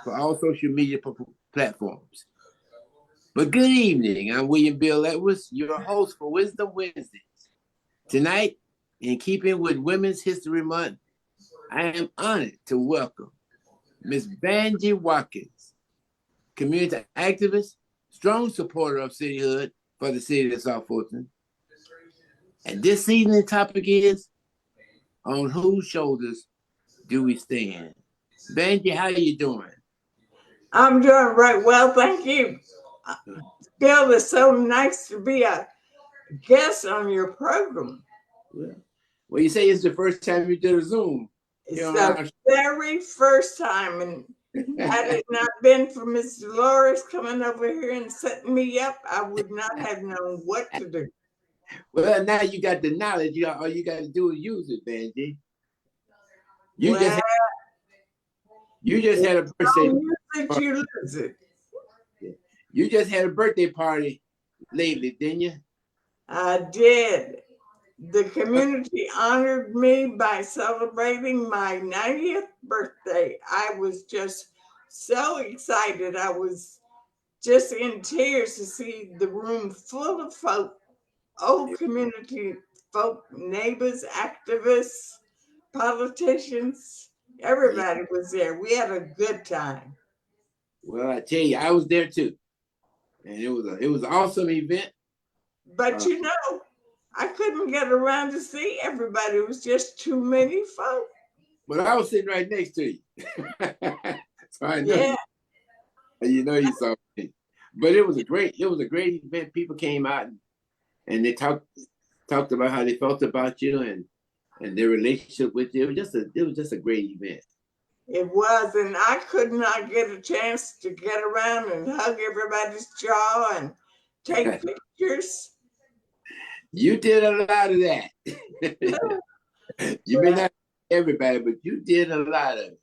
for all social media platforms. But good evening. I'm William Bill Edwards, your host for Wisdom Wednesdays. Tonight, in keeping with Women's History Month, I am honored to welcome Ms Vangie Watkins, community activist, strong supporter of cityhood for the city of South Fulton. And this evening's topic is, on whose shoulders do we stand? Vangie, how you doing? I'm doing right well, thank you. Bill, it's so nice to be a guest on your program. Well, you say it's the first time you did a Zoom. It's the very first time, and had it not been for Miss Dolores coming over here and setting me up, I would not have known what to do. Well, now you got the knowledge. All you got to do is use it, Vangie. You just had a birthday. You lose it. You just had a birthday party lately, didn't you? I did. The community honored me by celebrating my 90th birthday. I was just so excited. I was just in tears to see the room full of folk, old community folk, neighbors, activists, politicians. Everybody was there. We had a good time. Well, I tell you, I was there too, and it was an awesome event. But you know, I couldn't get around to see everybody. It was just too many folk. But I was sitting right next to you, so I know you know you saw me. But it was a great event. People came out and they talked about how they felt about you and their relationship with you. It was just a great event. It was, and I could not get a chance to get around and hug everybody's jaw and take pictures. You did a lot of that. You may not everybody, but you did a lot of it.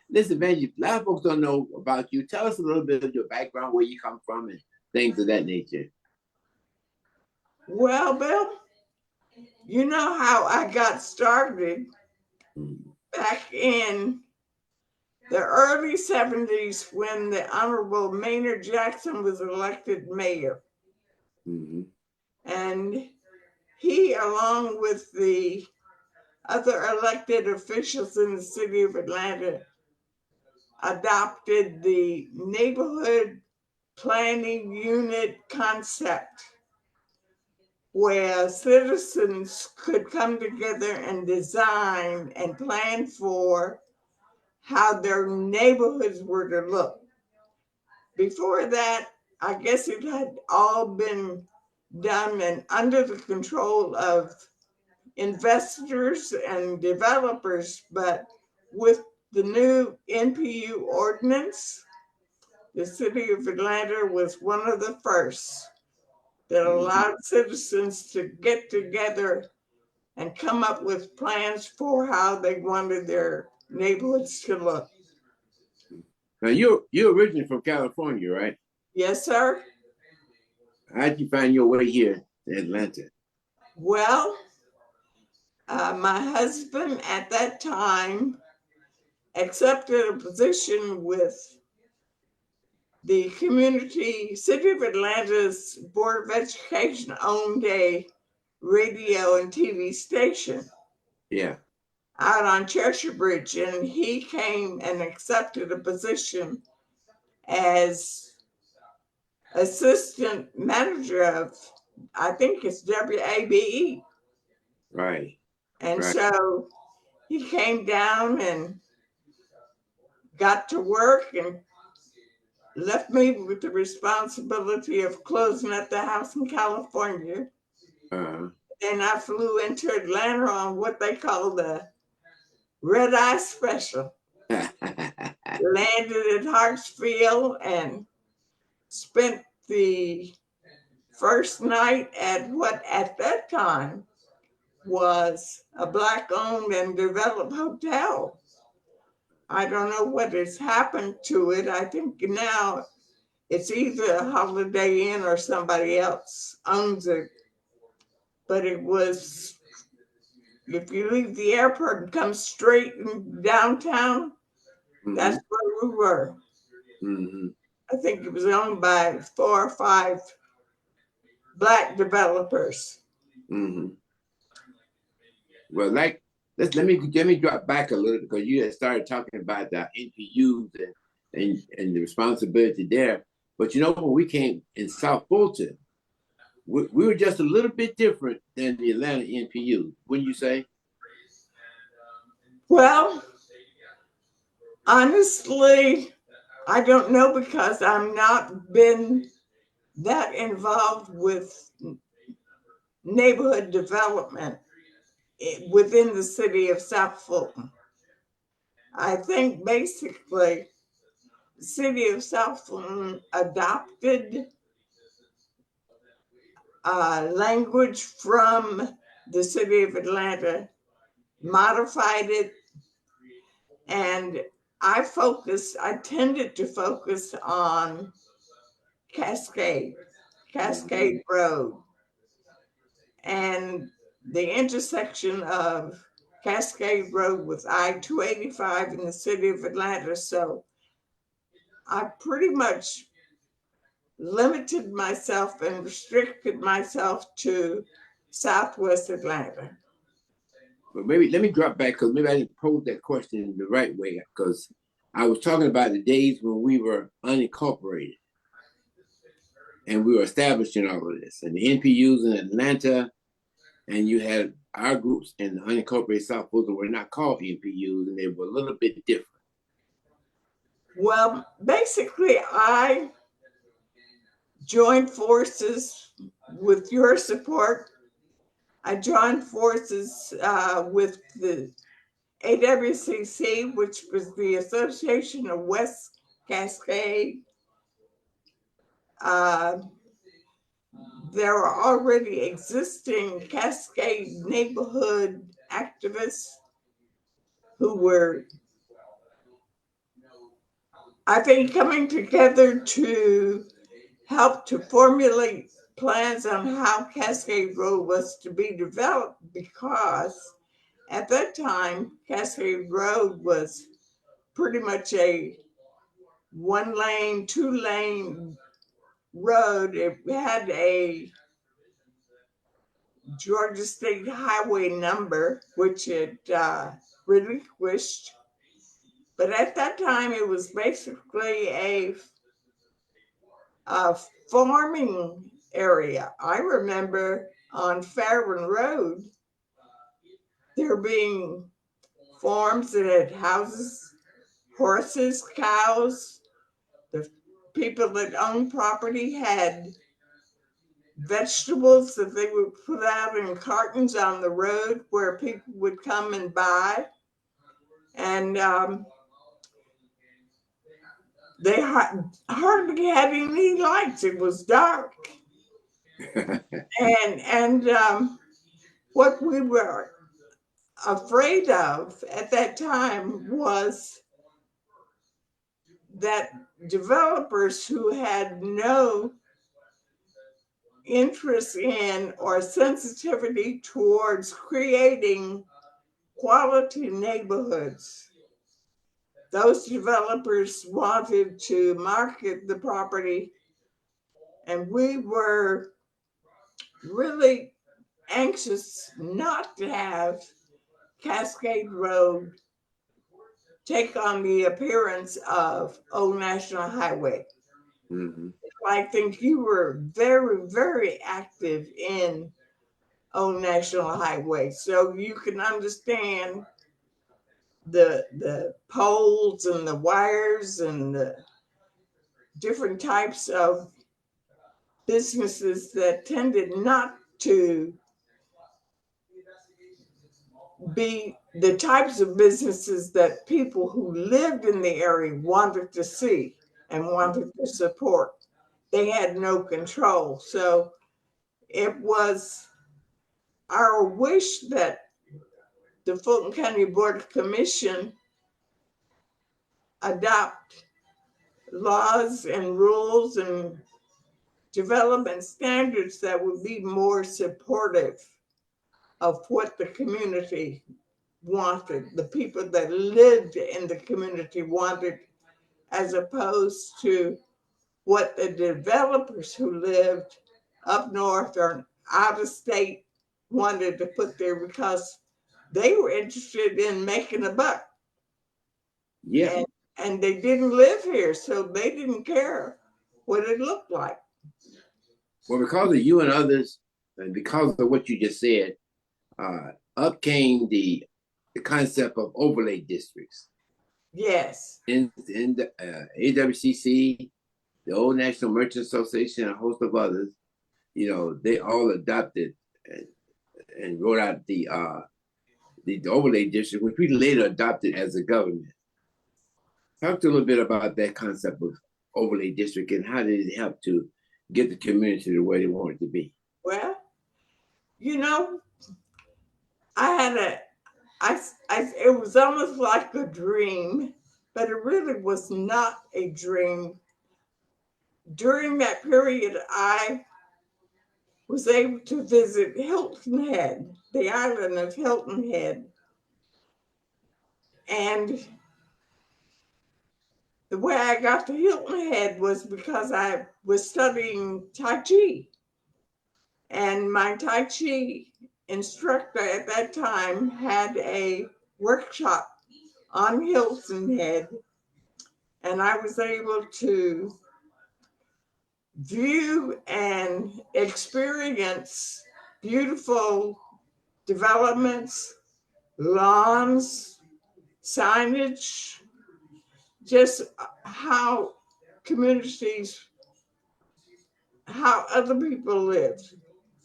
Listen, Vangie, a lot of folks don't know about you. Tell us a little bit of your background, where you come from, and things of that nature. Well, Bill, you know how I got started back in the early 70s when the Honorable Maynard Jackson was elected mayor. Mm-hmm. And he, along with the other elected officials in the city of Atlanta, adopted the neighborhood planning unit concept, where citizens could come together and design and plan for how their neighborhoods were to look. Before that, I guess it had all been done and under the control of investors and developers, but with the new NPU ordinance, the city of Atlanta was one of the first that allowed citizens to get together and come up with plans for how they wanted their neighborhoods to look. Now, you're originally from California, right? Yes, sir. How'd you find your way here to Atlanta? Well, my husband at that time accepted a position with the City of Atlanta's Board of Education owned a radio and TV station. Yeah. Out on Cheshire Bridge, and he came and accepted a position as assistant manager of, I think it's WABE. Right. And so he came down and got to work and left me with the responsibility of closing at the house in California. Then I flew into Atlanta on what they call the Red Eye Special. Landed at Hartsfield and spent the first night at what at that time was a Black-owned and developed hotel. I don't know what has happened to it. I think now it's either a Holiday Inn or somebody else owns it. But it was, if you leave the airport and come straight in downtown, that's where we were. Mm-hmm. I think it was owned by 4 or 5 Black developers. Mm-hmm. Well, like let me drop back a little because you had started talking about the NPUs and the responsibility there. But you know, when we came in South Fulton, we were just a little bit different than the Atlanta NPU. Wouldn't you say? Well, honestly, I don't know because I've not been that involved with neighborhood development within the city of South Fulton. I think basically the city of South Fulton adopted language from the city of Atlanta, modified it, and I tended to focus on Cascade Mm-hmm. Road, and the intersection of Cascade Road with I-285 in the city of Atlanta. So I pretty much limited myself and restricted myself to Southwest Atlanta. But maybe let me drop back because maybe I didn't pose that question the right way because I was talking about the days when we were unincorporated and we were establishing all of this, and the NPUs in Atlanta, and you had our groups in the unincorporated South Fulton were not called NPUs, and they were a little bit different. Well, basically, I joined forces with your support. I joined forces with the AWCC, which was the Association of West Cascade. Uh, there are already existing Cascade neighborhood activists who were, I think, coming together to help to formulate plans on how Cascade Road was to be developed, because at that time, Cascade Road was pretty much a 1-lane, 2-lane road. It had a Georgia State Highway number, which it relinquished. But at that time, it was basically a farming area. I remember on Fairburn Road, there being farms that had houses, horses, cows. The people that owned property had vegetables that they would put out in cartons on the road where people would come and buy. And they hardly had any lights. It was dark. And what we were afraid of at that time was that developers who had no interest in or sensitivity towards creating quality neighborhoods, those developers wanted to market the property, and we were really anxious not to have Cascade Road take on the appearance of Old National Highway. Mm-hmm. I think you were very, very active in Old National Highway, so you can understand the poles and the wires and the different types of businesses that tended not to be the types of businesses that people who lived in the area wanted to see and wanted to support. They had no control. So it was our wish that the Fulton County Board of Commission adopt laws and rules and development standards that would be more supportive of what the community wanted, the people that lived in the community wanted as opposed to what the developers who lived up north or out of state wanted to put there, because they were interested in making a buck. Yeah. And they didn't live here, so they didn't care what it looked like. Well, because of you and others, and because of what you just said, up came the concept of overlay districts. Yes. In the AWCC, the Old National Merchant Association, and a host of others, they all adopted and wrote out the overlay district, which we later adopted as a government. Talk to a little bit about that concept of overlay district and how did it help to get the community the way they want it to be? Well, it was almost like a dream, but it really was not a dream. During that period, I was able to visit Hilton Head, the island of Hilton Head. And the way I got to Hilton Head was because I was studying Tai Chi. And my Tai Chi instructor at that time had a workshop on Hilton Head. And I was able to view and experience beautiful developments, lawns, signage, just how other people lived.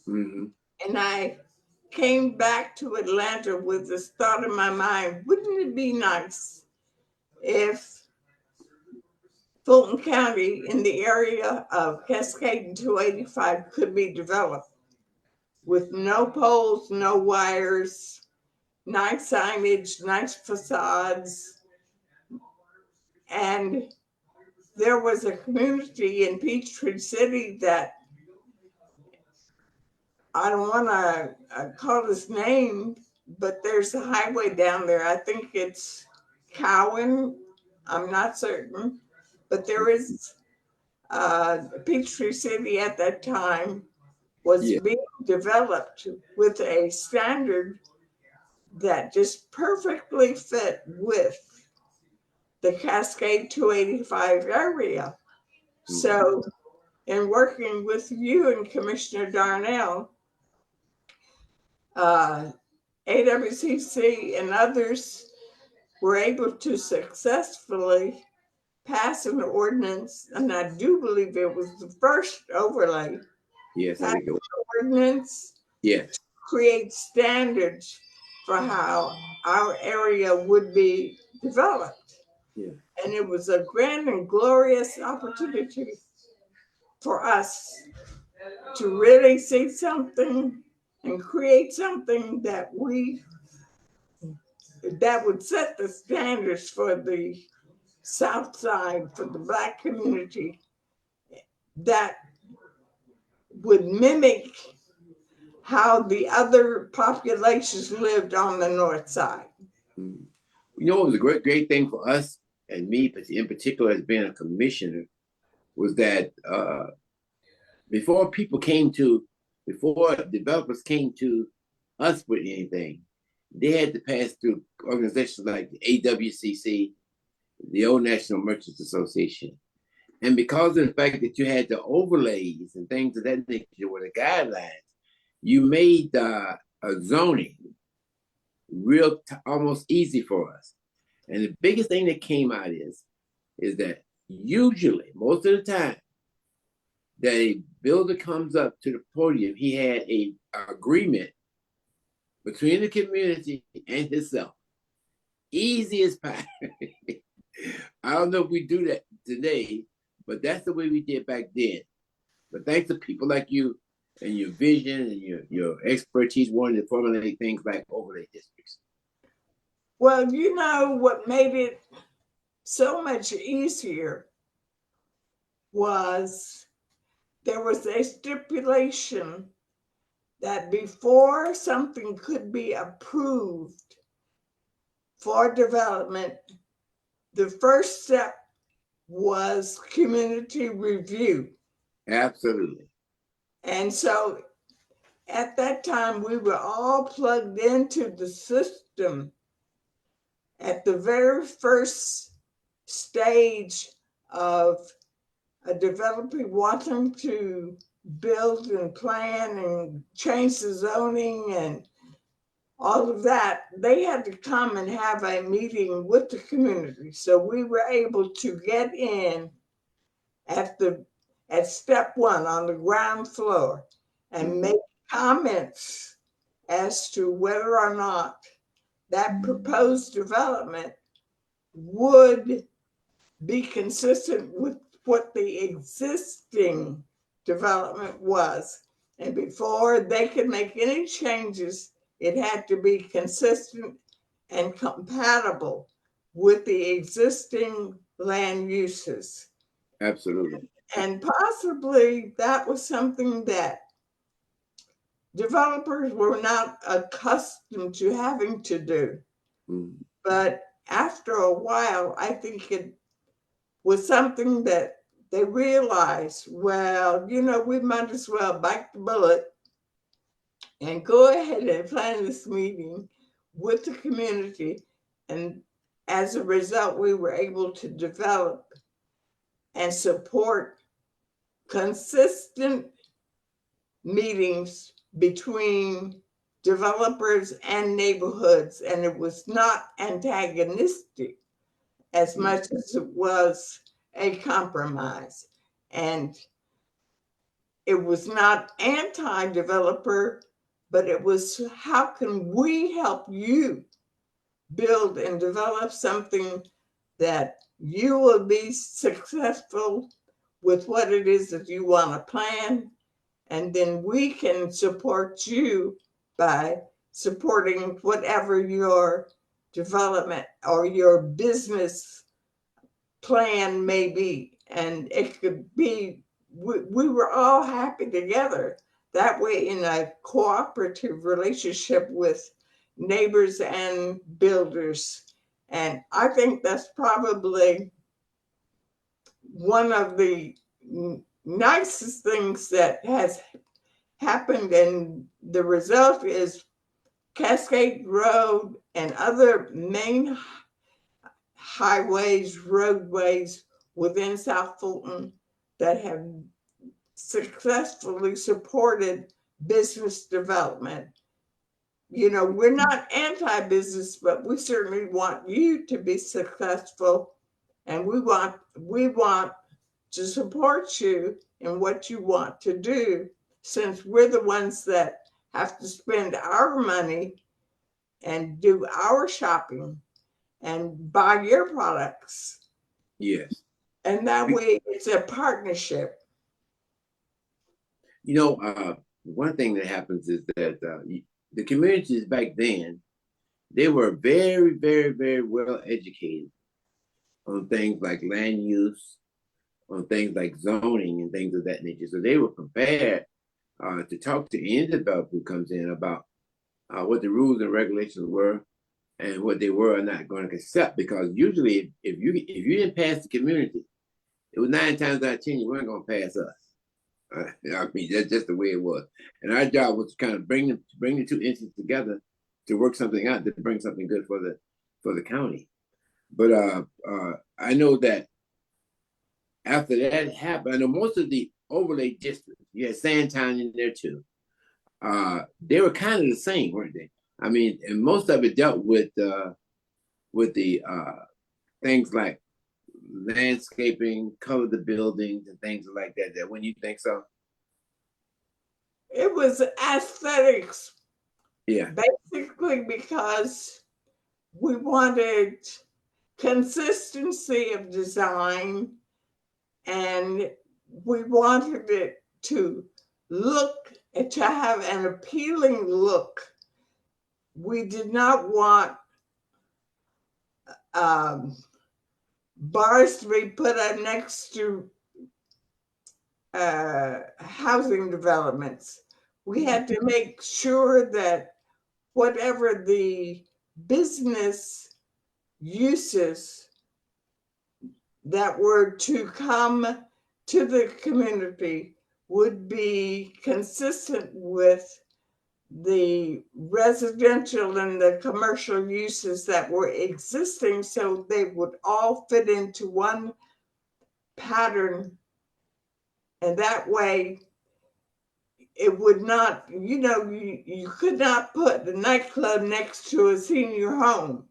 Mm-hmm. And I came back to Atlanta with this thought in my mind, wouldn't it be nice if Fulton County in the area of Cascade and 285 could be developed with no poles, no wires, nice signage, nice facades. And there was a community in Peachtree City that I don't want to call his name, but there's a highway down there. I think it's Cowan. I'm not certain, but there is Peachtree City at that time was being developed with a standard that just perfectly fit with the Cascade 285 area. So in working with you and Commissioner Darnell, AWCC and others were able to successfully pass an ordinance, and I do believe it was the first overlay. Yes, I think it was. Ordinance. Yes. Create standards for how our area would be developed. Yeah. And it was a grand and glorious opportunity for us to really see something and create something that would set the standards for the South Side, for the Black community, that would mimic how the other populations lived on the North Side. It was a great thing for us and me in particular as being a commissioner was that before developers came to us with anything, they had to pass through organizations like the AWCC, the Old National Merchants Association. And because of the fact that you had the overlays and things of that nature with the guidelines, you made zoning almost easy for us. And the biggest thing that came out is that usually, most of the time, that a builder comes up to the podium, he had an agreement between the community and himself. Easy as pie. I don't know if we do that today, but that's the way we did back then. But thanks to people like you and your vision and your expertise wanting to formulate things like overlay districts. Well, what made it so much easier was there was a stipulation that before something could be approved for development, the first step was community review. Absolutely. And so at that time, we were all plugged into the system at the very first stage of a developer wanting to build and plan and change the zoning and all of that. They had to come and have a meeting with the community. So we were able to get in at step one on the ground floor and make comments as to whether or not that proposed development would be consistent with what the existing development was. And before they could make any changes, it had to be consistent and compatible with the existing land uses. Absolutely. And possibly that was something that developers were not accustomed to having to do. Mm-hmm. But after a while, I think it was something that they realized, well, you know, we might as well bite the bullet and go ahead and plan this meeting with the community. And as a result, we were able to develop and support consistent meetings between developers and neighborhoods. And it was not antagonistic as much as it was a compromise. And it was not anti-developer, but it was how can we help you build and develop something that you will be successful with what it is that you want to plan. And then we can support you by supporting whatever your development or your business plan may be. And it could be, we were all happy together that way in a cooperative relationship with neighbors and builders. And I think that's probably one of the nicest things that has happened. And the result is Cascade Road and other main highways, roadways within South Fulton that have successfully supported business development. You know, we're not anti-business, but we certainly want you to be successful, and we want to support you in what you want to do, since we're the ones that have to spend our money and do our shopping and buy your products. Yes. And that way it's a partnership. You know, one thing that happens is that the communities back then, they were very, very, very well educated on things like land use, on things like zoning and things of that nature. So they were prepared to talk to any developer who comes in about what the rules and regulations were and what they were not going to accept. Because usually, if you didn't pass the community, it was 9 times out of 10 you weren't going to pass us. I mean, that's just the way it was. And our job was to kind of bring the two entities together to work something out, to bring something good for the county. But I know that after that happened, I know most of the overlay districts, you had Sandtown in there too. They were kind of the same, weren't they? I mean, and most of it dealt with the things like landscaping, color the buildings, and things like that. That when you think so, it was aesthetics. Yeah. Basically, because we wanted consistency of design, and we wanted it to have an appealing look. We did not want bars to be put up next to housing developments. We had to make sure that whatever the business uses that were to come to the community would be consistent with the residential and the commercial uses that were existing, so they would all fit into one pattern. And that way, it would not, you could not put a nightclub next to a senior home.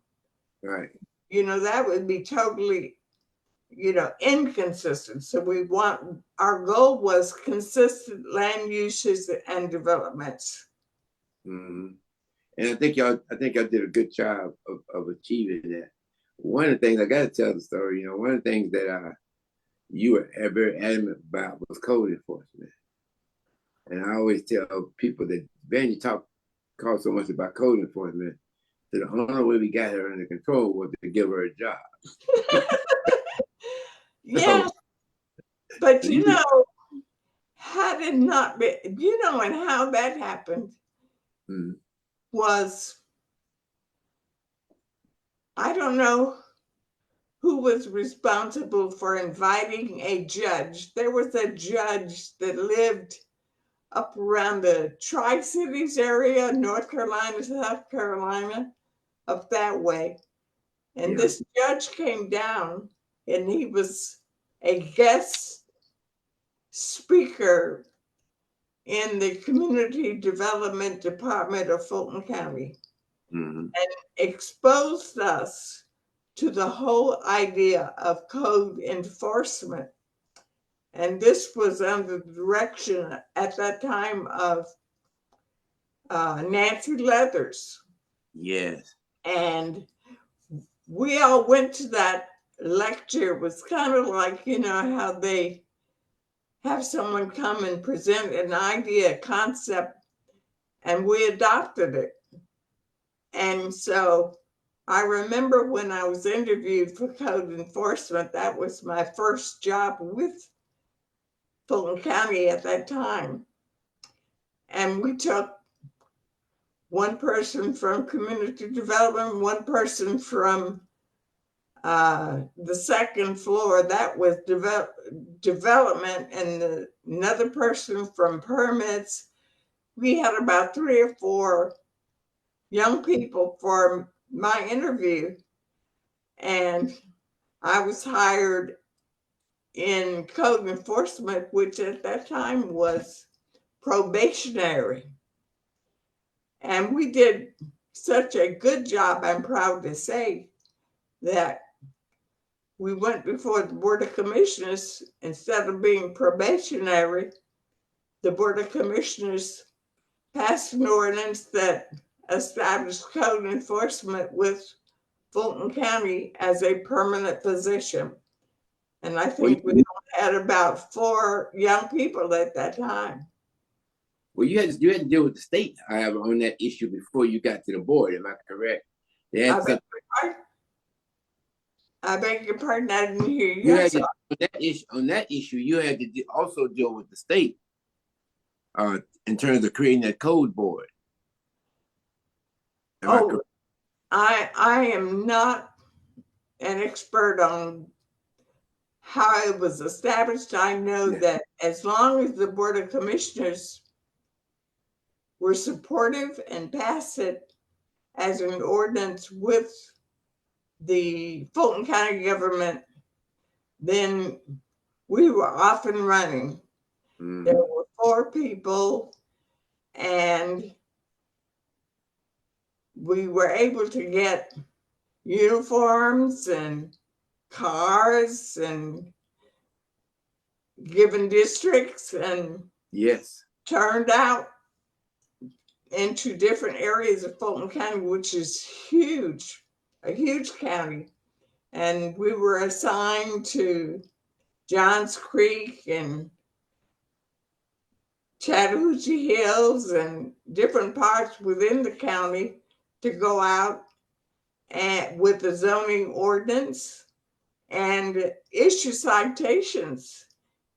Right. That would be totally, inconsistent. So our goal was consistent land uses and developments. Mm-hmm. And I think y'all did a good job of achieving that. One of the things, I got to tell the story, one of the things that you were very adamant about was code enforcement. And I always tell people that Vangie talked so much about code enforcement, that the only way we got her under control was to give her a job. Yeah, but had it not been, and how that happened was, I don't know who was responsible for inviting a judge. There was a judge that lived up around the Tri-Cities area, North Carolina, South Carolina, up that way. And this judge came down, and he was a guest speaker in the Community Development Department of Fulton County, and exposed us to the whole idea of code enforcement. And this was under the direction at that time of Nancy Leathers. Yes. And we all went to that lecture. It was kind of like, how they have someone come and present an idea, a concept, and we adopted it. And so I remember when I was interviewed for code enforcement, that was my first job with Fulton County at that time. And we took one person from community development, one person from the second floor, that was development, and another person from permits. We had about 3 or 4 young people for my interview, and I was hired in code enforcement, which at that time was probationary. And we did such a good job, I'm proud to say, that we went before the Board of Commissioners. Instead of being probationary, the Board of Commissioners passed an ordinance that established code enforcement with Fulton County as a permanent position. And I think we had about 4 young people at that time. Well, you had to deal with the state, however, on that issue before you got to the board. Am I correct? I beg your pardon, I didn't hear you. On that issue, you had to also deal with the state in terms of creating that code board. I am not an expert on how it was established. I know that as long as the Board of Commissioners were supportive and passed it as an ordinance with the Fulton County government, then we were off and running. There were 4 people, and we were able to get uniforms and cars and given districts, and turned out into different areas of Fulton County, which is huge, a huge county. And we were assigned to Johns Creek and Chattahoochee Hills and different parts within the county to go out and with the zoning ordinance and issue citations.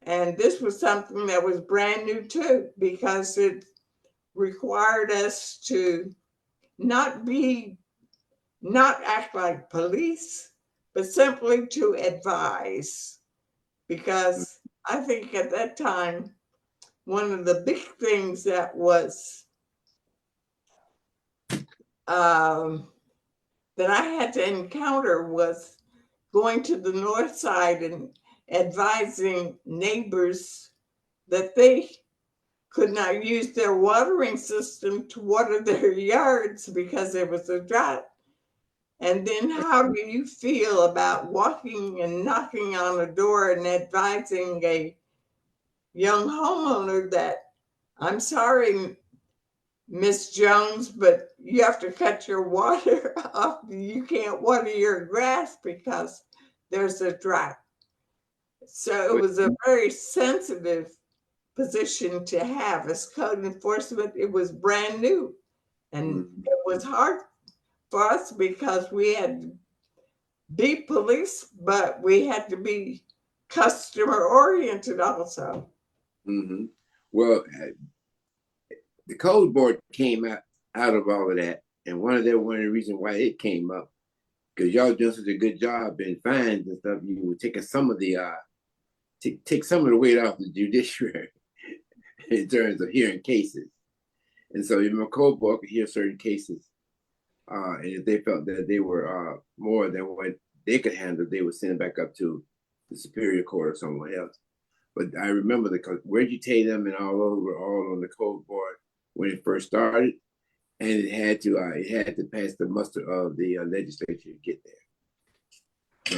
And this was something that was brand new too, because it required us to not act like police, but simply to advise. Because I think at that time, one of the big things that was that I had to encounter was going to the north side and advising neighbors that they could not use their watering system to water their yards because there was a drought. And then how do you feel about walking and knocking on a door and advising a young homeowner that, I'm sorry, Miss Jones, but you have to cut your water off. You can't water your grass because there's a drought. So it was a very sensitive position to have as code enforcement. It was brand new, and it was hard for us because we had to be police, but we had to be customer oriented also. Mm-hmm. Well, the code board came out of all of that, and one of the reasons why it came up, because y'all doing such a good job in fines and stuff, you were taking some of the take some of the weight off the judiciary in terms of hearing cases. And so even a code board could hear certain cases, and if they felt that they were more than what they could handle, they would send it back up to the Superior Court or someone else. But I remember the Reggie Tatum and all those were all on the code board when it first started, and it had to pass the muster of the legislature to get there.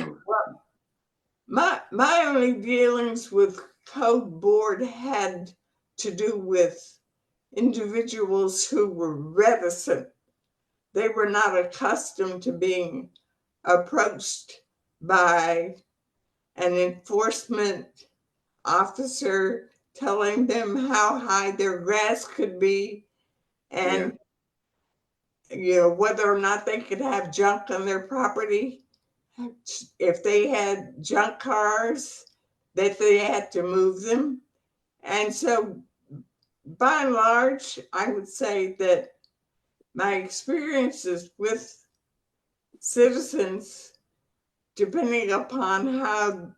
So, well, my only dealings with code board had to do with individuals who were reticent. They were not accustomed to being approached by an enforcement officer telling them how high their grass could be and whether or not they could have junk on their property. If they had junk cars, that they had to move them. And so by and large, I would say that my experiences with citizens, depending upon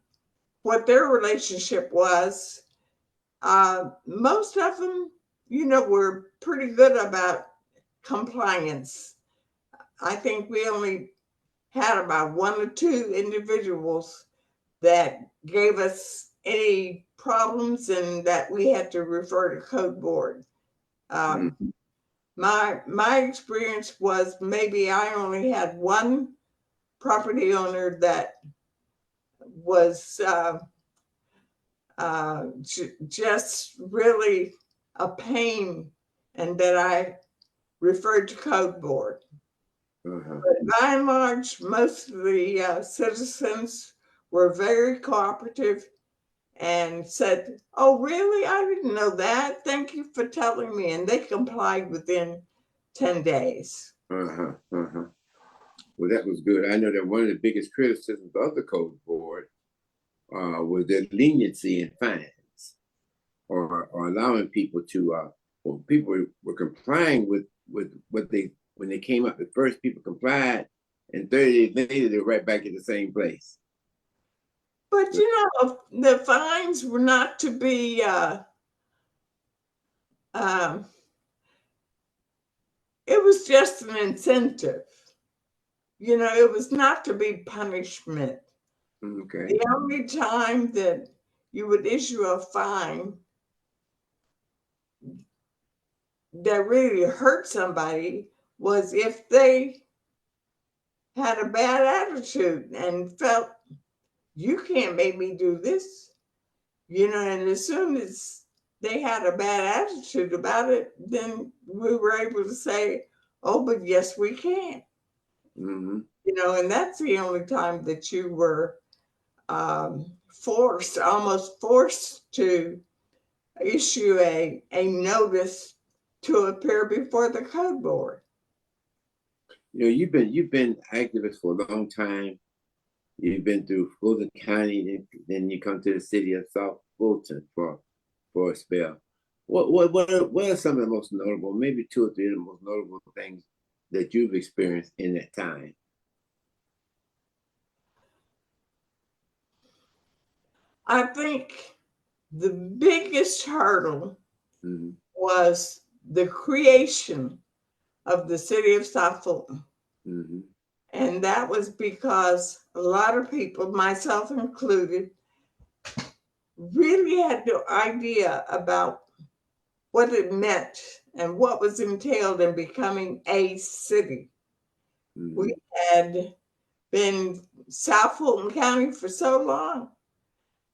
what their relationship was, most of them, were pretty good about compliance. I think we only had about one or two individuals that gave us any problems and that we had to refer to code board. My experience was maybe I only had one property owner that was just really a pain and that I referred to code board. But by and large, most of the citizens were very cooperative and said, "Oh, really? I didn't know that. Thank you for telling me." And they complied within 10 days. Well, that was good. I know that one of the biggest criticisms of the code board was their leniency in fines, or allowing people to, people were complying with what when they came up. At first, people complied, and 30 days later, they're right back at the same place. But the fines were not to be it was just an incentive. It was not to be punishment. Okay. The only time that you would issue a fine that really hurt somebody was if they had a bad attitude and felt, you can't make me do this. And as soon as they had a bad attitude about it, then we were able to say, oh, but yes, we can. And that's the only time that you were almost forced to issue a notice to appear before the code board. You've been activist for a long time. You've been through Fulton County, then you come to the city of South Fulton for a spell. What are some of the most notable, maybe two or three of the most notable things that you've experienced in that time? I think the biggest hurdle was the creation of the city of South Fulton. And that was because a lot of people, myself included, really had no idea about what it meant and what was entailed in becoming a city. We had been South Fulton County for so long.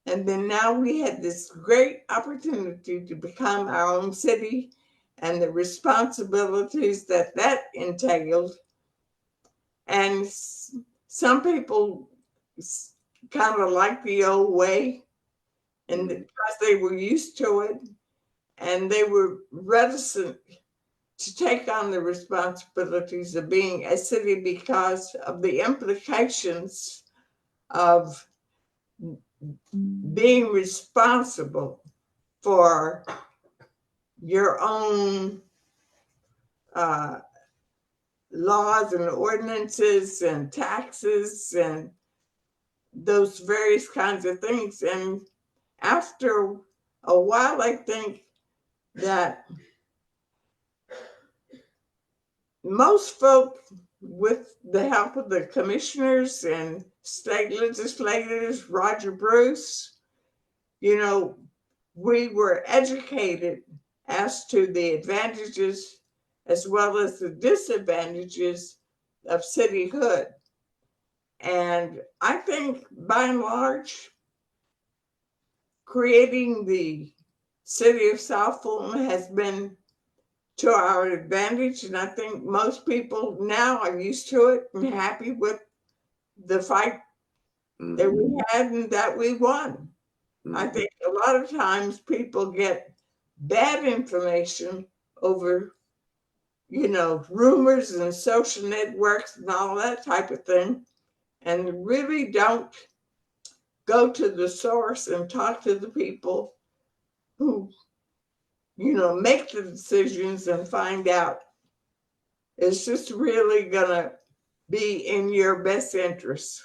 And then now we had this great opportunity to become our own city and the responsibilities that that entailed. And some people kind of like the old way, and because they were used to it, and they were reticent to take on the responsibilities of being a city because of the implications of being responsible for your own laws and ordinances and taxes and those various kinds of things. And after a while, I think that most folk, with the help of the commissioners and state legislators, Roger Bruce, you know, we were educated as to the advantages as well as the disadvantages of cityhood. And I think by and large, creating the city of South Fulton has been to our advantage. And I think most people now are used to it and happy with the fight that we had and that we won. I think a lot of times people get bad information over, you know, rumors and social networks and all that type of thing, and really don't go to the source and talk to the people who, you know, make the decisions and find out it's just really gonna be in your best interest.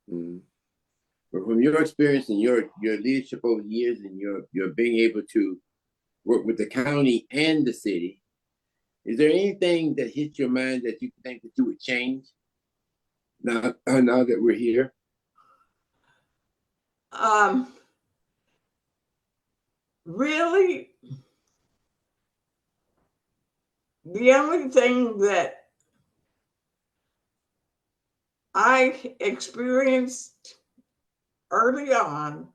But from your experience and your leadership over the years and your being able to work with the county and the city, is there anything that hits your mind that you think that you would change now that we're here? Really, the only thing that I experienced early on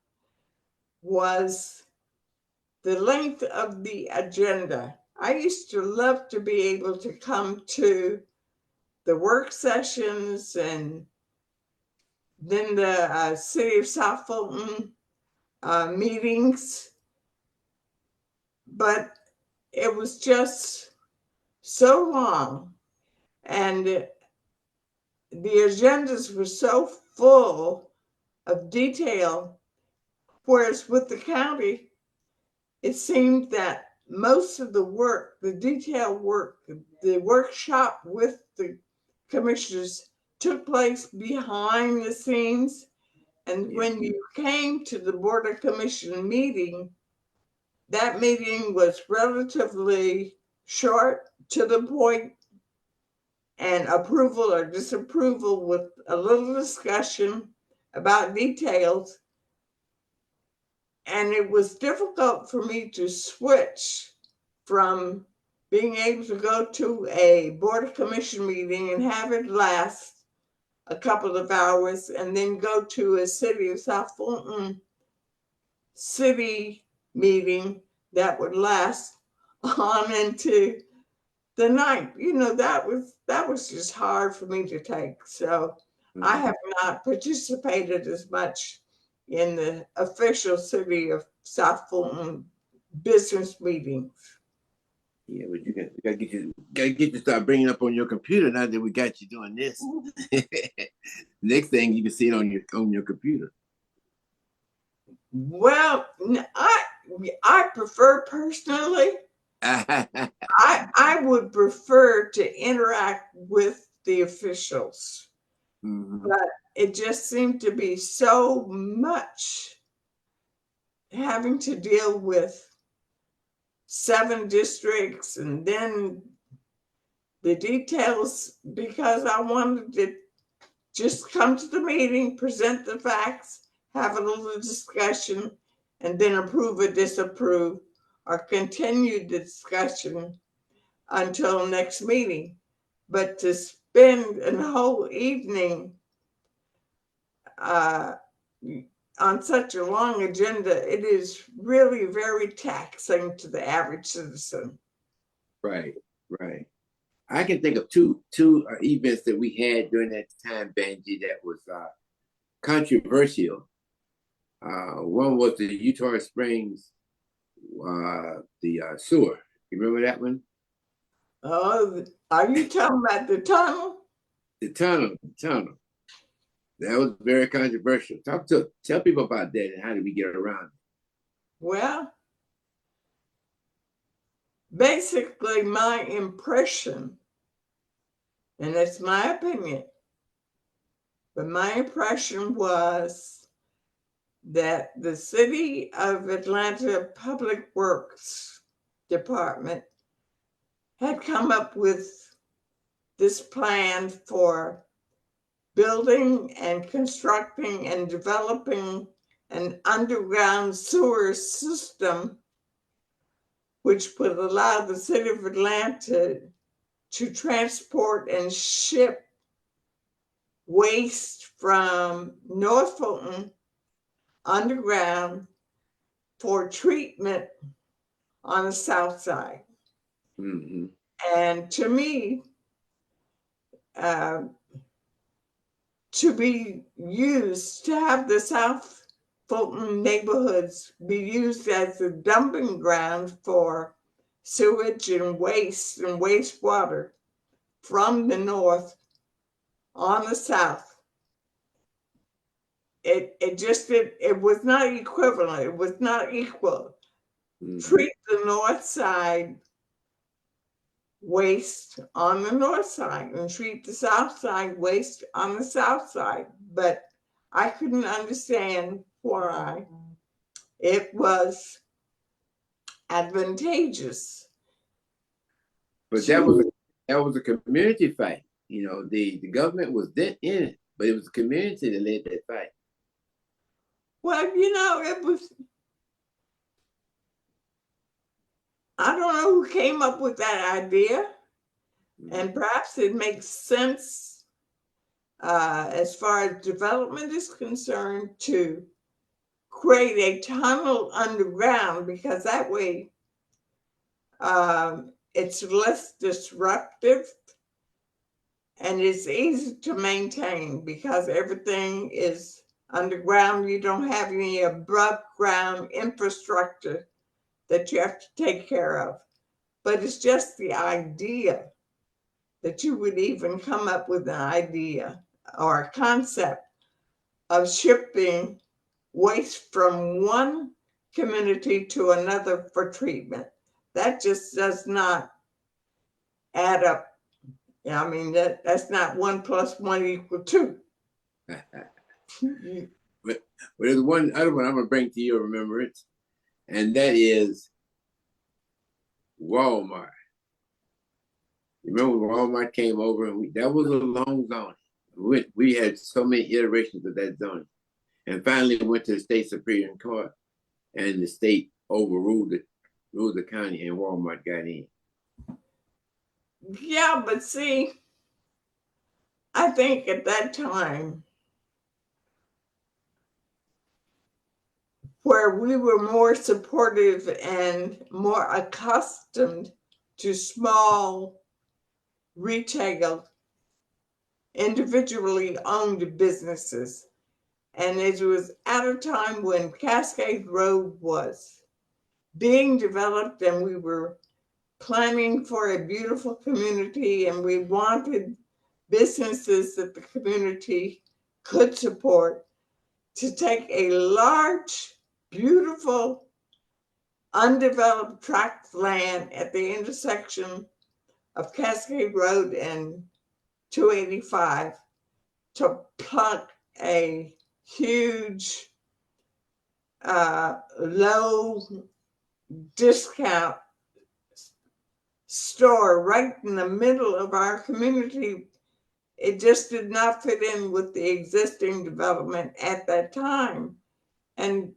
was the length of the agenda. I used to love to be able to come to the work sessions and then the City of South Fulton meetings, but it was just so long and the agendas were so full of detail, whereas with the county, it seemed that most of the work, the detailed work, the workshop with the commissioners took place behind the scenes. And when you came to the Board of Commission meeting, that meeting was relatively short, to the point, and approval or disapproval with a little discussion about details. And it was difficult for me to switch from being able to go to a Board of Commission meeting and have it last a couple of hours and then go to a City of South Fulton city meeting that would last on into the night. You know, that was just hard for me to take. So I have not participated as much in the official City of South Fulton business meetings. Yeah, but you gotta get you to start bringing up on your computer now that we got you doing this. Next thing you can see it on your computer. Well, I prefer personally. I would prefer to interact with the officials, but it just seemed to be so much having to deal with 7 districts and then the details, because I wanted to just come to the meeting, present the facts, have a little discussion, and then approve or disapprove or continue the discussion until next meeting. But to spend a whole evening on such a long agenda, it is really very taxing to the average citizen. Right, right. I can think of two events that we had during that time, Vangie, that was controversial. One was the Utah Springs, the sewer. You remember that one? Oh, are you talking about the tunnel? The tunnel. That was very controversial. Tell people about that and how did we get around it? Well, basically my impression, and it's my opinion, but my impression was that the City of Atlanta Public Works Department had come up with this plan for building and constructing and developing an underground sewer system, which would allow the City of Atlanta to transport and ship waste from North Fulton underground for treatment on the south side. Mm-hmm. And to me, to be used, to have the South Fulton neighborhoods be used as a dumping ground for sewage and wastewater from the north on the south. It was not equivalent. It was not equal. Mm-hmm. Treat the north side waste on the north side and treat the south side waste on the south side. But I couldn't understand why it was advantageous. But that was a community fight. You know, the government was in it, but it was the community that led that fight. Well, you know, it was, I don't know who came up with that idea, and perhaps it makes sense as far as development is concerned to create a tunnel underground, because that way it's less disruptive and it's easy to maintain because everything is underground. You don't have any above ground infrastructure that you have to take care of. But it's just the idea that you would even come up with an idea or a concept of shipping waste from one community to another for treatment. That just does not add up. I mean, that's not 1 + 1 = 2. But there's one other one I'm going to bring to your remembrance, and that is Walmart. You remember when Walmart came over, and that was a long zone. We had so many iterations of that zone. And finally went to the state Supreme Court, and the state overruled the county, and Walmart got in. Yeah, but see, I think at that time, where we were more supportive and more accustomed to small retail, individually owned businesses. And it was at a time when Cascade Road was being developed and we were planning for a beautiful community, and we wanted businesses that the community could support to take a large, beautiful, undeveloped tract of land at the intersection of Cascade Road and 285 to plunk a huge low discount store right in the middle of our community. It just did not fit in with the existing development at that time. And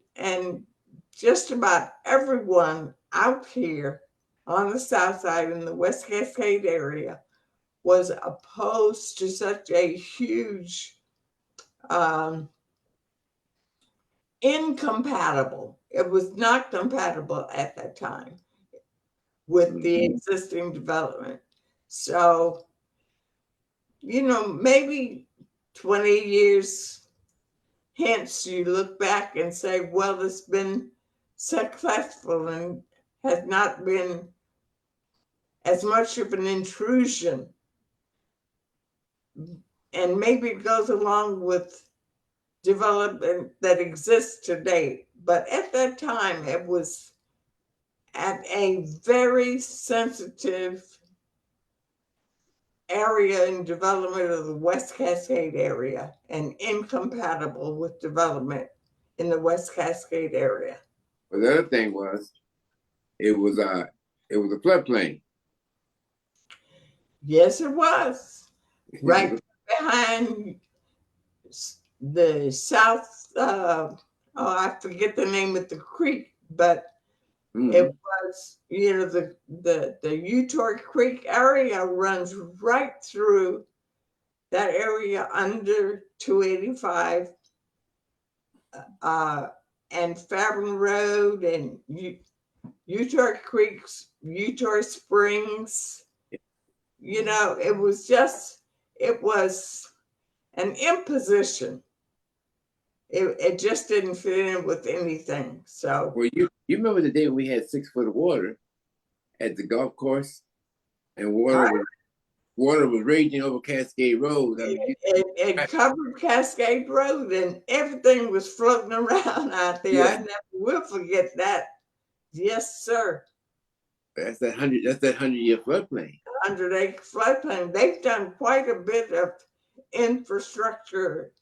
just about everyone out here on the south side in the West Cascade area was opposed to such a huge incompatible. It was not compatible at that time with the existing development. So, maybe 20 years hence you look back and say, well, it's been successful and has not been as much of an intrusion. And maybe it goes along with development that exists today. But at that time, it was at a very sensitive area in development of the West Cascade area and incompatible with development in the West Cascade area. Well, the other thing was, it was a floodplain. Yes, it was. Right behind the south, I forget the name of the creek, but it was, the Utor Creek area runs right through that area under 285 and Fairburn Road and Utor Creeks, Utor Springs. It was an imposition. It just didn't fit in with anything. So, well, you remember the day we had 6 foot of water at the golf course, and water was raging over Cascade Road. I mean, it covered Cascade Road, and everything was floating around out there. Yeah. I never will forget that. Yes, sir. That's that 100-year floodplain. 100-acre floodplain. They've done quite a bit of infrastructure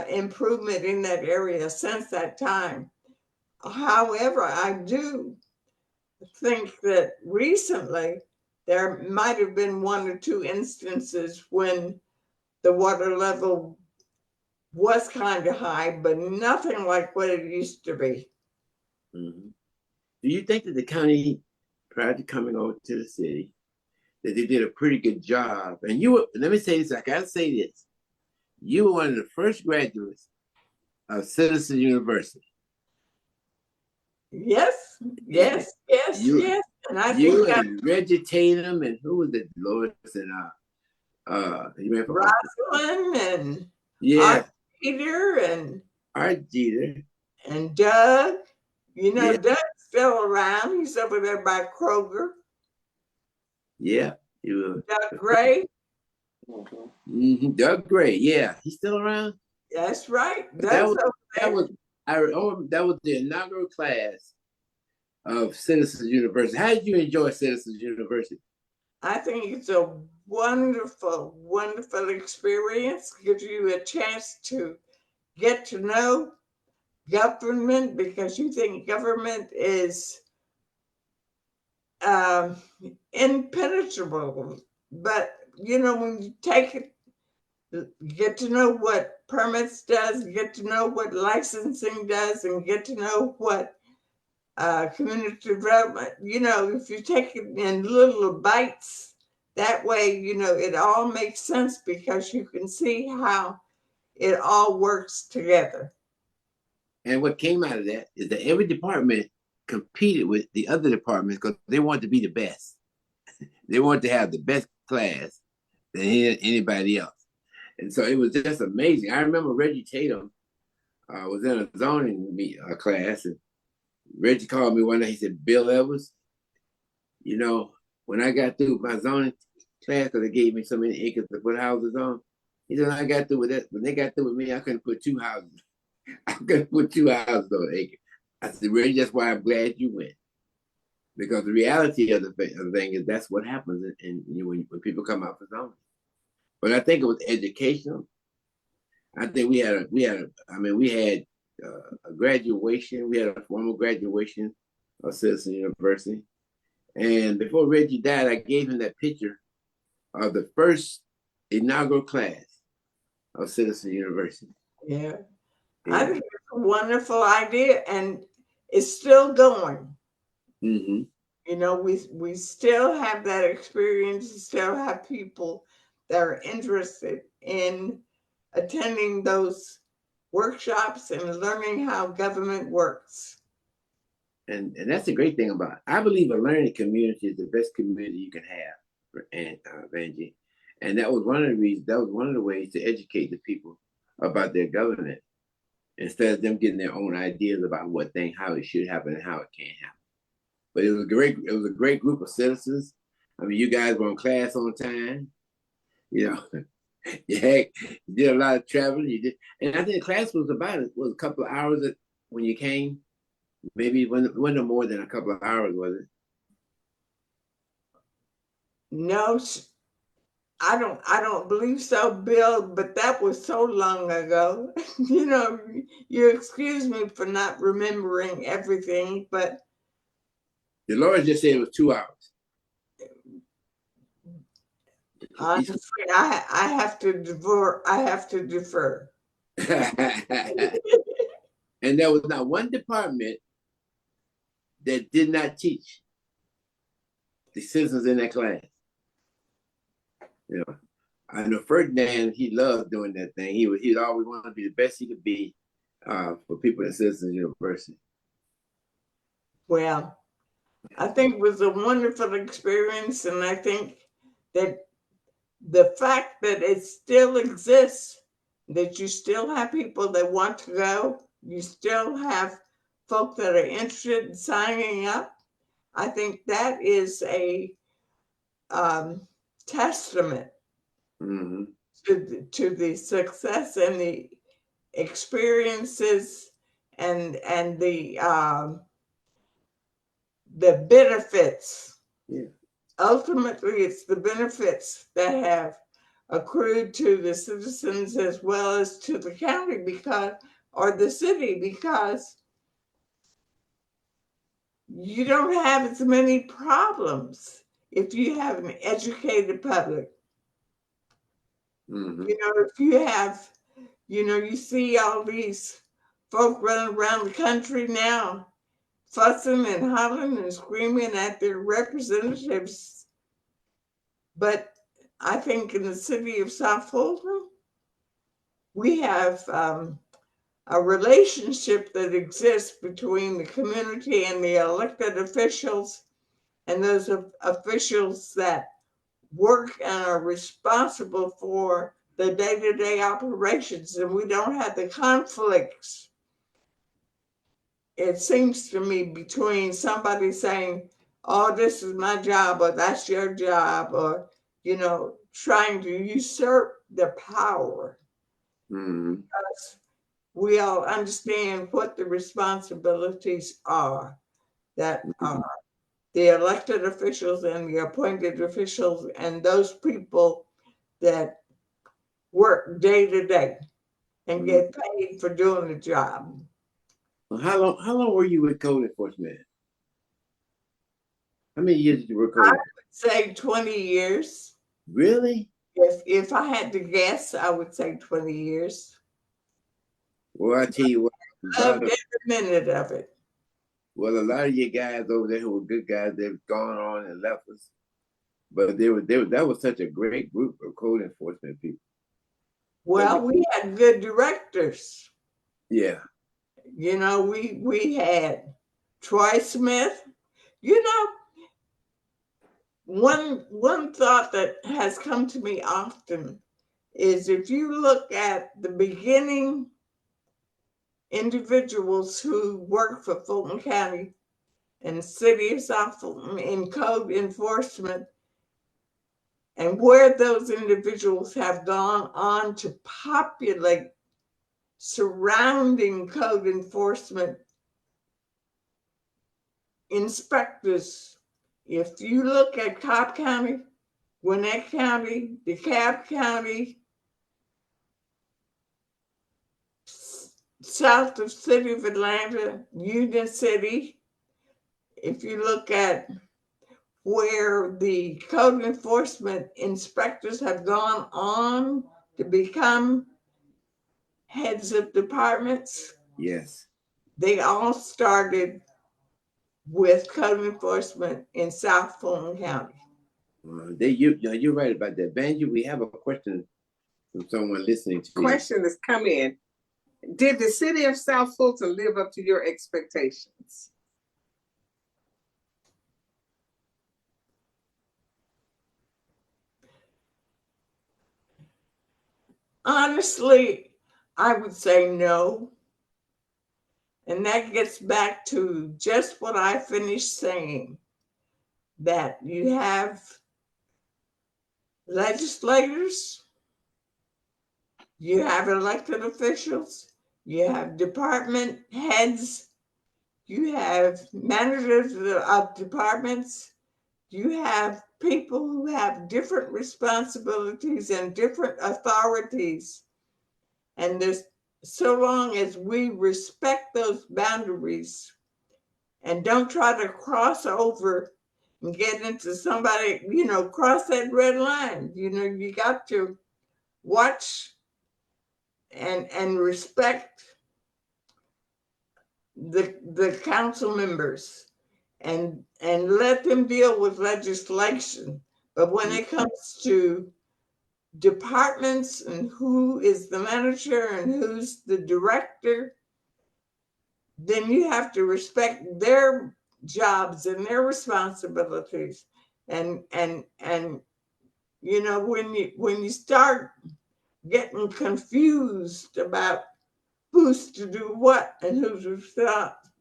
improvement in that area since that time. However, I do think that recently there might have been 1 or 2 instances when the water level was kind of high, but nothing like what it used to be. Mm-hmm. Do you think that the county, prior to coming over to the city, that they did a pretty good job? And let me say this, I gotta say this. You were one of the first graduates of Citizens University. Yes. And and Reggie Tatum, and who was it? Lois and Rosalind and Art Jeter and Doug. Doug's still around. He's over there by Kroger. Yeah, he was. Doug Gray. Doug Gray. Yeah, he's still around. That's right. That was the inaugural class of Citizens University. How did you enjoy Citizens University? I think it's a wonderful, wonderful experience. Gives you a chance to get to know government because you think government is impenetrable. But, when you take it, get to know what permits does, get to know what licensing does, and get to know what community development, if you take it in little bites, that way, it all makes sense because you can see how it all works together. And what came out of that is that every department competed with the other departments because they wanted to be the best. They wanted to have the best class than anybody else. And so it was just amazing. I remember Reggie Tatum was in a zoning class, and Reggie called me one day. He said, "Bill Evers, when I got through my zoning class, because they gave me so many acres to put houses on, he said, when I got through with that, when they got through with me, I couldn't put 2 houses. I couldn't put 2 houses on an acre." I said, "Reggie, that's why I'm glad you went." Because the reality of the thing is that's what happens when people come out for zoning. But I think it was educational. I think we had a graduation. We had a formal graduation of Citizen University. And before Reggie died, I gave him that picture of the first inaugural class of Citizen University. Yeah. I think it's a wonderful idea, and it's still going. Mm-hmm. You know, we still have that experience, still have people that are interested in attending those workshops and learning how government works. And that's the great thing about it. I believe a learning community is the best community you can have, Vangie. And that was one of the reasons, that was one of the ways to educate the people about their government, instead of them getting their own ideas about how it should happen and how it can't happen. But it was a great group of citizens. I mean, you guys were on class on time. You know, you did a lot of traveling. You did, and I think class was a couple of hours when you came. Maybe it wasn't more than a couple of hours, was it? No, I don't believe so, Bill, but that was so long ago. You know, you excuse me for not remembering everything, but The Lord just said it was 2 hours. honestly, I have to defer. I have to defer. And there was not one department that did not teach the citizens in that class. You know, I know Ferdinand, he loved doing that thing. He'd always want to be the best he could be for people at Citizens University. Well, I think it was a wonderful experience, and I think that the fact that it still exists, that you still have people that want to go, you still have folk that are interested in signing up, I think that is a testament Mm-hmm. to the success and the experiences and the benefits. Yeah. Ultimately, it's the benefits that have accrued to the citizens as well as to the county or the city, because you don't have as many problems if you have an educated public. Mm-hmm. You know, if you have, you see all these folk running around the country now, fussing and hollering and screaming at their representatives. But I think in the city of South Fulton, we have a relationship that exists between the community and the elected officials, and those officials that work and are responsible for the day-to-day operations, and we don't have the conflicts, it seems to me, between somebody saying, oh, this is my job, or that's your job, or, trying to usurp the power. Mm-hmm. Because we all understand what the responsibilities are that are the elected officials and the appointed officials and those people that work day to day and get paid for doing the job. Well, how long were you with code enforcement? How many years did you work code? I would say 20 years. Really? If I had to guess, I would say 20 years. Well, I tell you what, Loved every minute of it. Well, a lot of you guys over there who were good guys, they've gone on and left us. But that was such a great group of code enforcement people. Well, we had good directors. Yeah. We had Troy Smith. One thought that has come to me often is, if you look at the beginning individuals who work for Fulton County and the city of South Fulton in code enforcement, and where those individuals have gone on to populate surrounding code enforcement inspectors. If you look at Cobb County, Gwinnett County, DeKalb County, south of City of Atlanta, Union City, if you look at where the code enforcement inspectors have gone on to become heads of departments, Yes. they all started with code enforcement in South Fulton County. You're right about that. Vangie, we have a question from someone listening to you. Question has come in. Did the city of South Fulton live up to your expectations? Honestly, I would say no. And that gets back to just what I finished saying, that you have legislators, you have elected officials, you have department heads, you have managers of departments, you have people who have different responsibilities and different authorities. And there's, so long as we respect those boundaries and don't try to cross over and get into somebody, cross that red line. You got to watch and respect the council members and let them deal with legislation. But when it comes to departments and who is the manager and who's the director, then you have to respect their jobs and their responsibilities. And when you start getting confused about who's to do what and who's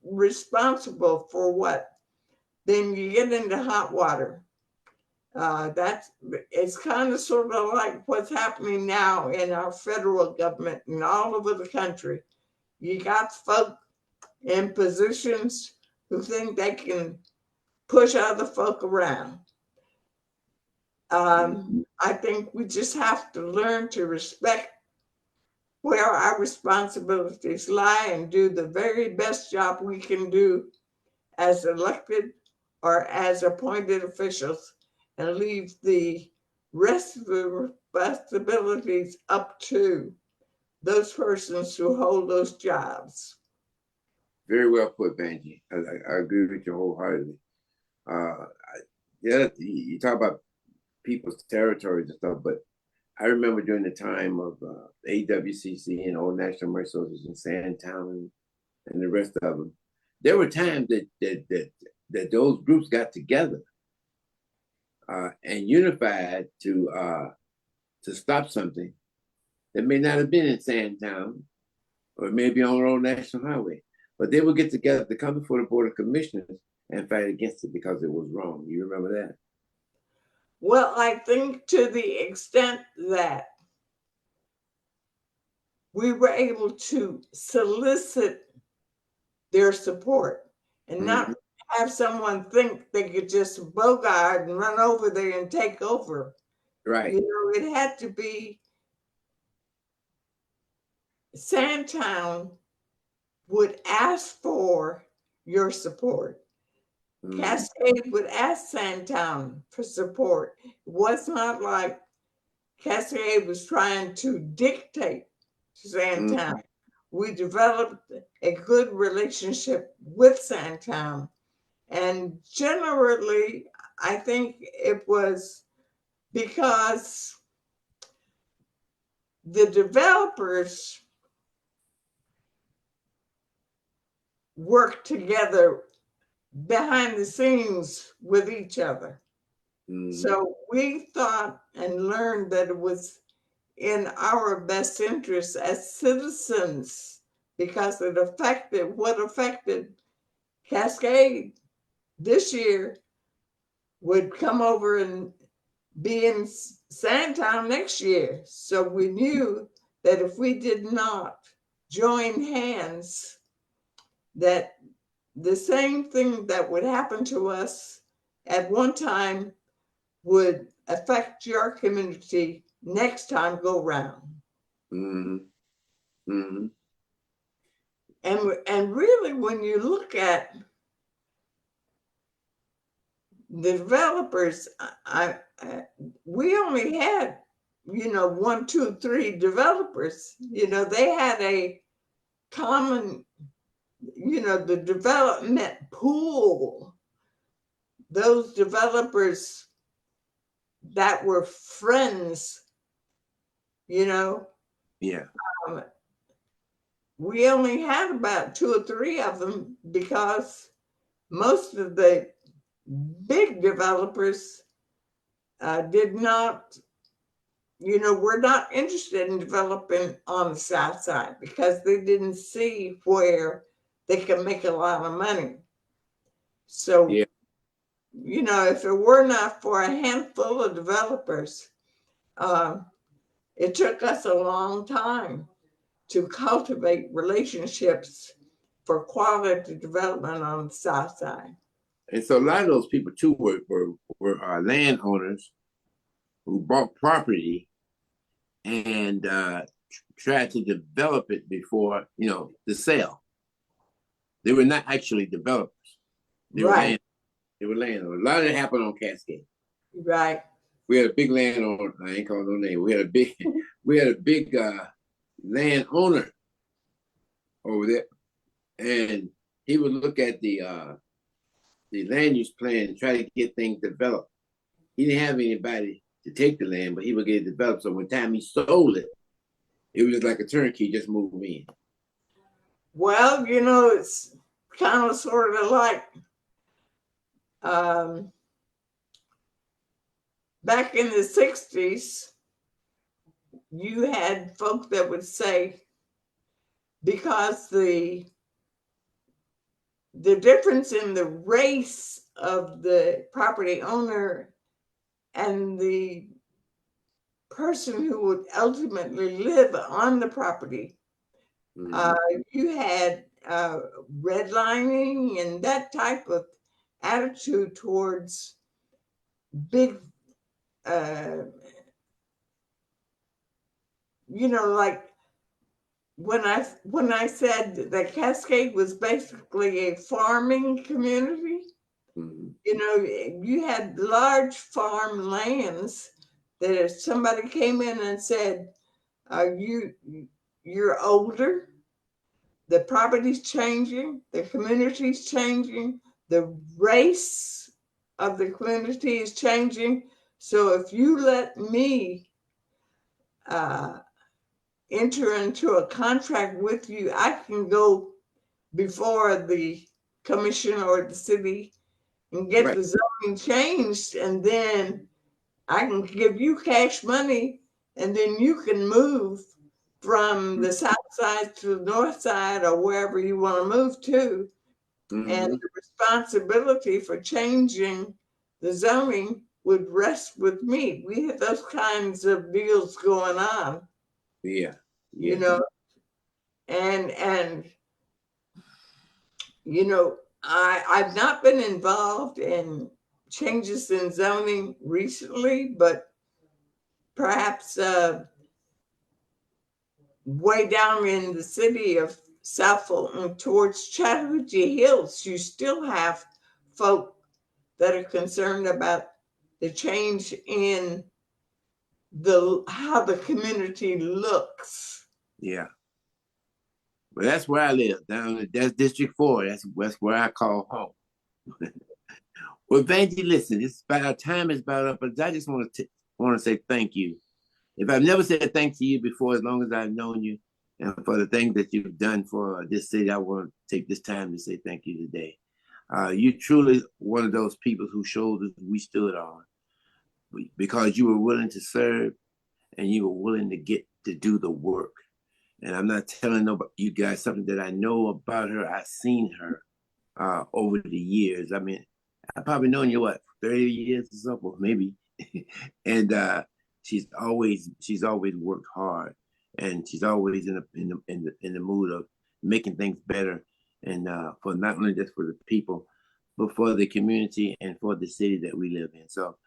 responsible for what, then you get into hot water. It's kind of sort of like what's happening now in our federal government and all over the country. You got folk in positions who think they can push other folk around. I think we just have to learn to respect where our responsibilities lie and do the very best job we can do as elected or as appointed officials, and leave the rest of the responsibilities up to those persons who hold those jobs. Very well put, Vangie. I agree with you wholeheartedly. You talk about people's territories and stuff, but I remember during the time of AWCC and Old National Mercy Association, Sandtown, and the rest of them, there were times that those groups got together and unified to stop something that may not have been in Sandtown or maybe on Old National Highway, but they would get together to come before the Board of Commissioners and fight against it because it was wrong. You remember that? Well, I think to the extent that we were able to solicit their support and not have someone think they could just bogart and run over there and take over. Right. It had to be Sandtown would ask for your support. Cascade would ask Sandtown for support. It was not like Cascade was trying to dictate to Sandtown. We developed a good relationship with Sandtown. And generally, I think it was because the developers worked together behind the scenes with each other. So we thought and learned that it was in our best interest as citizens, because it affected what affected Cascade this year would come over and be in Sandtown next year. So we knew that if we did not join hands, that the same thing that would happen to us at one time would affect your community next time go round. And really, when you look at the developers, we only had, 1, 2, 3 developers. They had a common, the development pool. Those developers that were friends, Yeah. We only had about 2 or 3 of them because most of the big developers did not, were not interested in developing on the South Side because they didn't see where they could make a lot of money. So, Yeah. If it were not for a handful of developers, it took us a long time to cultivate relationships for quality development on the South Side. And so a lot of those people too were landowners who bought property and tried to develop it before, the sale. They were not actually developers. They Right. were landowners. A lot of it happened on Cascade. Right. We had a big landowner. I ain't calling no name. We had a big landowner over there, and he would look at the land use plan and try to get things developed. He didn't have anybody to take the land, but he would get it developed. So when time he sold it, it was just like a turnkey, just move in. Well, it's kind of sort of like back in the 60s, you had folks that would say, because the difference in the race of the property owner and the person who would ultimately live on the property, you had redlining and that type of attitude towards big, like when I said that Cascade was basically a farming community, you had large farm lands that if somebody came in and said, you're older, the property's changing, the community's changing, the race of the community is changing. So if you let me enter into a contract with you, I can go before the commission or the city and get the zoning changed, and then I can give you cash money, and then you can move from the South Side to the North Side or wherever you want to move to. And the responsibility for changing the zoning would rest with me. We have those kinds of deals going on. Yeah. And I've not been involved in changes in zoning recently, but perhaps way down in the city of South Fulton towards Chattahoochee Hills, you still have folk that are concerned about the change in how the community looks. Yeah. Well, that's where I live, that's District 4. That's where I call home. Well, Vangie, listen, it's about our time is about up, but I just want to say thank you. If I've never said thank to you before, as long as I've known you, and for the things that you've done for this city, I want to take this time to say thank you today. You truly one of those people whose shoulders we stood on, because you were willing to serve and you were willing to get to do the work. And I'm not telling you guys something that I know about her. I've seen her over the years. I mean, I've probably known you 30 years or something, maybe. And she's always worked hard, and she's always in the mood of making things better, and for not only just for the people, but for the community and for the city that we live in. So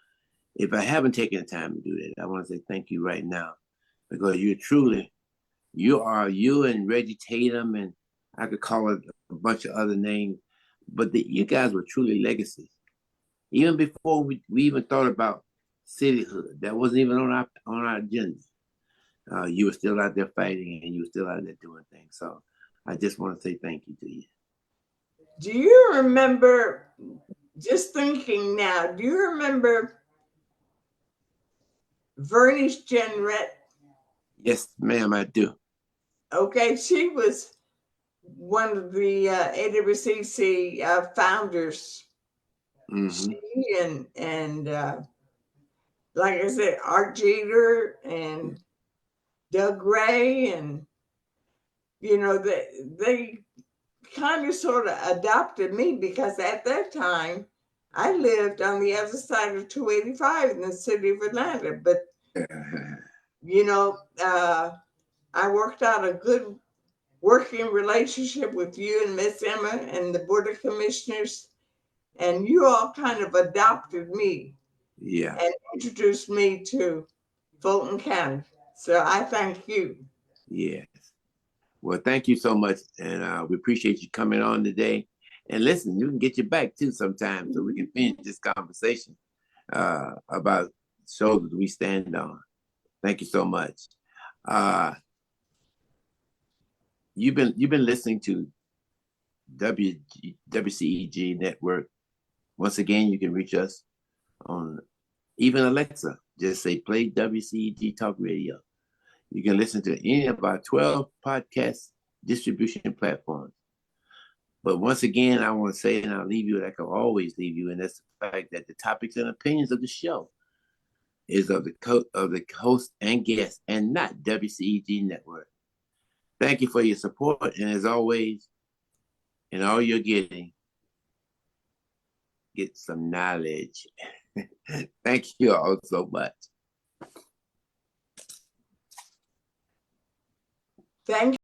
if I haven't taken the time to do that, I want to say thank you right now, because you and Reggie Tatum and I could call it a bunch of other names, but you guys were truly legacy. Even before we even thought about cityhood, that wasn't even on our agenda. You were still out there fighting, and you were still out there doing things. So I just want to say thank you to you. Do you remember, just thinking now, do you remember Vernice Jenrette? Yes, ma'am, I do. Okay, she was one of the AWCC founders. Mm-hmm. She and like I said, Art Jeter and Doug Ray, and they kind of sort of adopted me, because at that time I lived on the other side of 285 in the city of Atlanta. But I worked out a good working relationship with you and Miss Emma and the Board of Commissioners, and you all kind of adopted me, yeah, and introduced me to Fulton County. So I thank you. Yes. Well, thank you so much, and we appreciate you coming on today. And listen, you can get your back too sometime, so we can finish this conversation about shoulders we stand on. Thank you so much. You've been listening to WCEG Network. Once again, you can reach us on even Alexa. Just say play WCEG Talk Radio. You can listen to any of our 12 podcast distribution platforms. But once again, I want to say, and I'll leave you like I always leave you, and that's the fact that the topics and opinions of the show is of the host and guest, and not WCEG Network. Thank you for your support, and as always, in all you're getting, get some knowledge. Thank you all so much. Thank you.